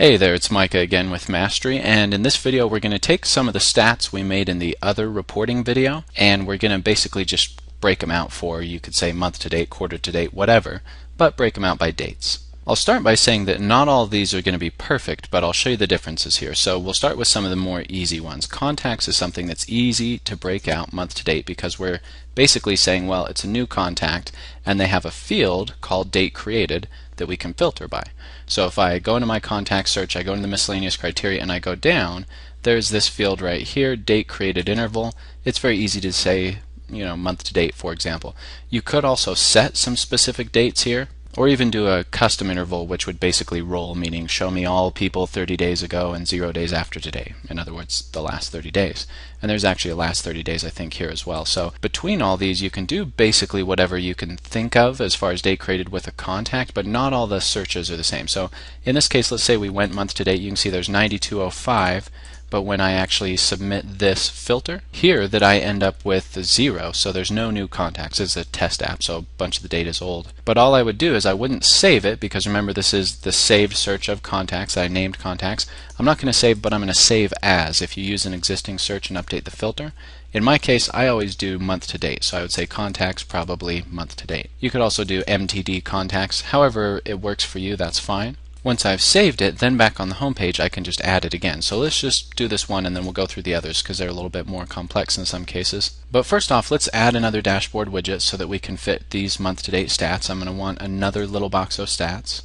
Hey there, it's Micah again with Mastery, and in this video we're going to take some of the stats we made in the other reporting video, and we're going to basically just break them out for, you could say month to date, quarter to date, whatever, but break them out by dates. I'll start by saying that not all of these are going to be perfect, but I'll show you the differences here. So we'll start with some of the more easy ones. Contacts is something that's easy to break out month to date because we're basically saying, well, it's a new contact and they have a field called date created that we can filter by. So if I go into my contact search, I go into the miscellaneous criteria and I go down, there's this field right here, date created interval. It's very easy to say, month to date, for example. You could also set some specific dates here, or even do a custom interval, which would basically roll, meaning show me all people 30 days ago and 0 days after today. In other words, the last 30 days. And there's actually a last 30 days, I think, here as well. So between all these, you can do basically whatever you can think of as far as date created with a contact, but not all the searches are the same. So in this case, let's say we went month to date. You can see there's 9205. But when I actually submit this filter here, that I end up with 0, so there's no new contacts. It's a test app, so a bunch of the data is old. But all I would do is I wouldn't save it, because remember this is the saved search of contacts. I named contacts. I'm not going to save, but I'm going to save as if you use an existing search and update the filter. In my case, I always do month to date, so I would say contacts, probably month to date. You could also do MTD contacts. However it works for you, that's fine. Once I've saved it, then back on the home page I can just add it again. So let's just do this one and then we'll go through the others because they're a little bit more complex in some cases. But first off, let's add another dashboard widget so that we can fit these month to date stats. I'm going to want another little box of stats.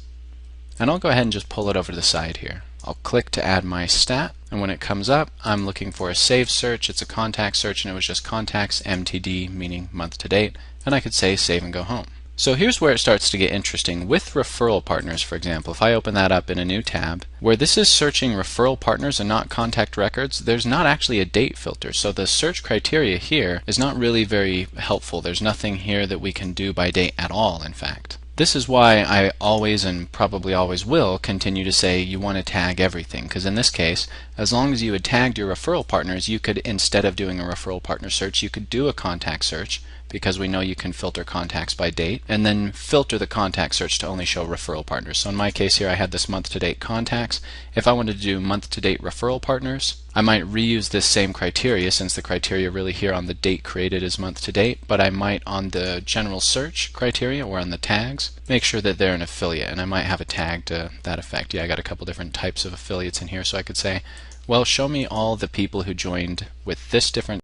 And I'll go ahead and just pull it over to the side here. I'll click to add my stat, and when it comes up, I'm looking for a saved search. It's a contact search and it was just contacts MTD, meaning month to date, and I could say save and go home. So here's where it starts to get interesting. With Referral Partners, for example, if I open that up in a new tab, where this is searching referral partners and not contact records, there's not actually a date filter. So the search criteria here is not really very helpful. There's nothing here that we can do by date at all, in fact. This is why I always and probably always will continue to say you want to tag everything, because in this case, as long as you had tagged your referral partners, you could, instead of doing a referral partner search, you could do a contact search, because we know you can filter contacts by date, and then filter the contact search to only show referral partners. So in my case here, I had this month to date contacts. If I wanted to do month to date referral partners, I might reuse this same criteria, since the criteria really here on the date created is month to date, but I might on the general search criteria or on the tags make sure that they're an affiliate, and I might have a tag to that effect. Yeah, I got a couple different types of affiliates in here, so I could say, well, show me all the people who joined with this different